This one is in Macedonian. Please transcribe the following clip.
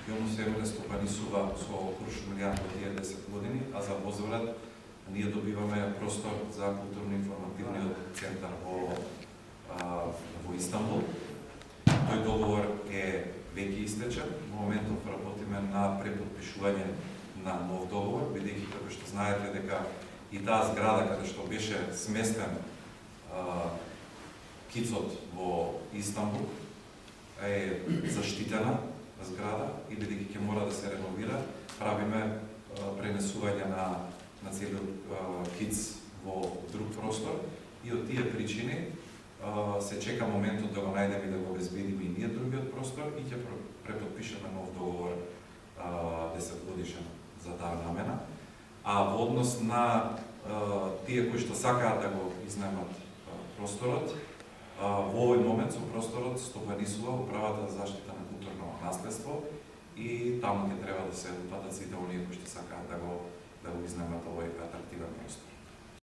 Јомусеруле стопанисува со округ милијард во тие 10 години, а за возврат ние добиваме простор за културно-информативниот центар во Истанбул. Тој договор е веќе истечен. Во моментов работиме на препотпишување на нов договор, бидејќи како што знаете дека и таа зграда каде што беше сместен КИЦ-от во Истанбул е заштитена зграда и бидејќи ќе мора да се реновира, правиме пренесување на целиот КИЦ во друг простор и од тие причини се чека моментот да го најдеме и да го обезбедиме и ние другиот простор и ќе препотпишеме нов договор 10 годишен за таа намена. А во однос на тие кои што сакаат да го изнемат просторот, во овој момент со просторот стопанисува Управата за заштита на културно наследство и таму ќе треба да се